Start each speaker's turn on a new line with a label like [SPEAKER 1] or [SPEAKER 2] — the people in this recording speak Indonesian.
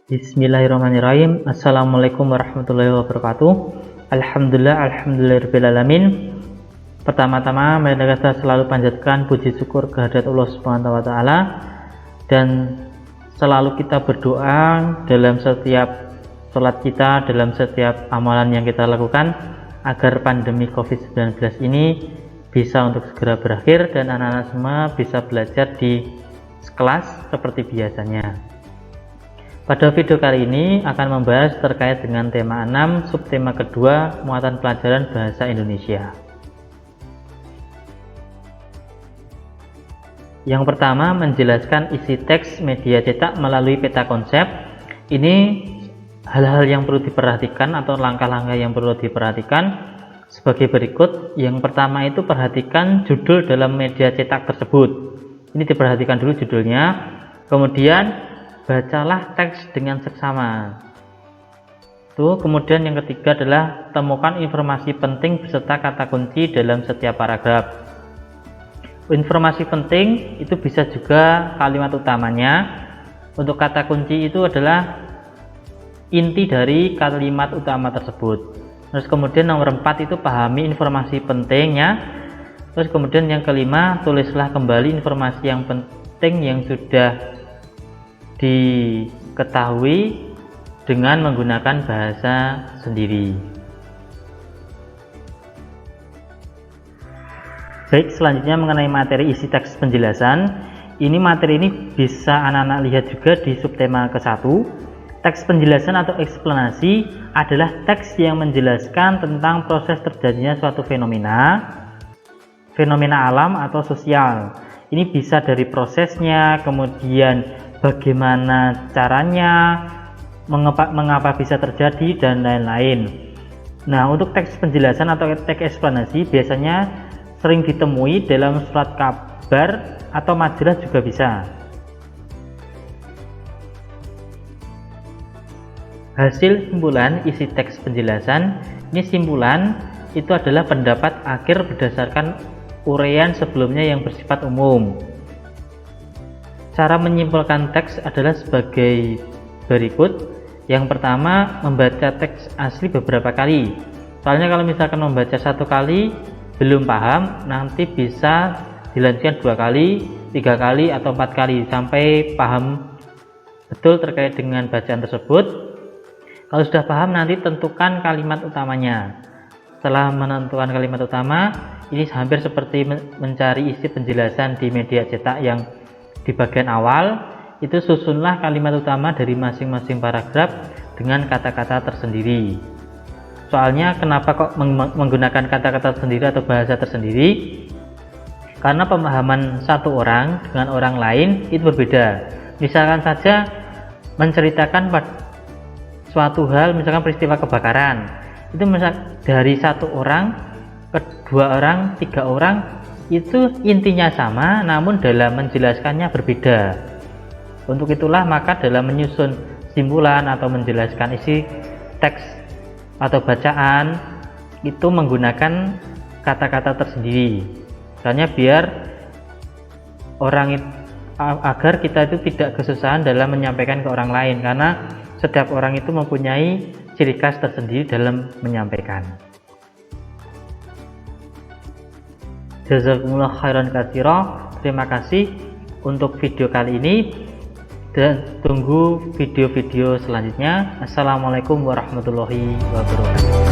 [SPEAKER 1] Bismillahirrahmanirrahim. Assalamualaikum warahmatullahi wabarakatuh. Alhamdulillahirrahmanirrahim. Pertama-tama mari kita selalu panjatkan puji syukur kehadirat Allah Subhanahu wa taala, dan selalu kita berdoa dalam setiap sholat kita, dalam setiap amalan yang kita lakukan, agar pandemi COVID-19 ini bisa untuk segera berakhir dan anak-anak semua bisa belajar di kelas seperti biasanya. Pada video kali ini akan membahas terkait dengan tema 6, subtema kedua, muatan pelajaran bahasa Indonesia. Yang pertama, menjelaskan isi teks media cetak melalui peta konsep. Ini hal-hal yang perlu diperhatikan atau langkah-langkah yang perlu diperhatikan sebagai berikut. Yang pertama itu perhatikan judul dalam media cetak tersebut. Ini diperhatikan dulu judulnya. Kemudian bacalah teks dengan seksama. Kemudian yang ketiga adalah temukan informasi penting beserta kata kunci dalam setiap paragraf. Informasi penting itu bisa juga kalimat utamanya. Untuk kata kunci itu adalah inti dari kalimat utama tersebut. Terus kemudian nomor 4 itu pahami informasi pentingnya. Terus kemudian yang kelima, tulislah kembali informasi yang penting yang sudah diketahui dengan menggunakan bahasa sendiri. Baik, selanjutnya mengenai materi isi teks penjelasan. Ini materi ini bisa anak-anak lihat juga di subtema ke-1. Teks penjelasan atau eksplanasi adalah teks yang menjelaskan tentang proses terjadinya suatu fenomena alam atau sosial. Ini bisa dari prosesnya, kemudian bagaimana caranya, mengapa bisa terjadi, dan lain-lain. Nah, untuk teks penjelasan atau teks eksplanasi biasanya sering ditemui dalam surat kabar atau majalah juga bisa. Hasil simpulan isi teks penjelasan. Ini simpulan itu adalah pendapat akhir berdasarkan uraian sebelumnya yang bersifat umum. Cara menyimpulkan teks adalah sebagai berikut. Yang pertama, membaca teks asli beberapa kali. Soalnya kalau misalkan membaca satu kali belum paham, nanti bisa dilanjutkan 2 kali, 3 kali, atau 4 kali sampai paham betul terkait dengan bacaan tersebut. Kalau sudah paham, nanti tentukan kalimat utamanya. Setelah menentukan kalimat utama, ini hampir seperti mencari isi penjelasan di media cetak yang di bagian awal. Itu susunlah kalimat utama dari masing-masing paragraf dengan kata-kata tersendiri. Soalnya kenapa kok menggunakan kata-kata tersendiri atau bahasa tersendiri? Karena pemahaman satu orang dengan orang lain itu berbeda. Misalkan saja menceritakan suatu hal, misalkan peristiwa kebakaran, itu dari 1 orang ke 2 orang, 3 orang, itu intinya sama, namun dalam menjelaskannya berbeda. Untuk itulah maka dalam menyusun simpulan atau menjelaskan isi teks atau bacaan itu menggunakan kata-kata tersendiri. Soalnya biar agar kita itu tidak kesusahan dalam menyampaikan ke orang lain, karena setiap orang itu mempunyai ciri khas tersendiri dalam menyampaikan. Jazakumullah khairan katsira. Terima kasih untuk video kali ini, dan tunggu video-video selanjutnya. Assalamualaikum warahmatullahi wabarakatuh.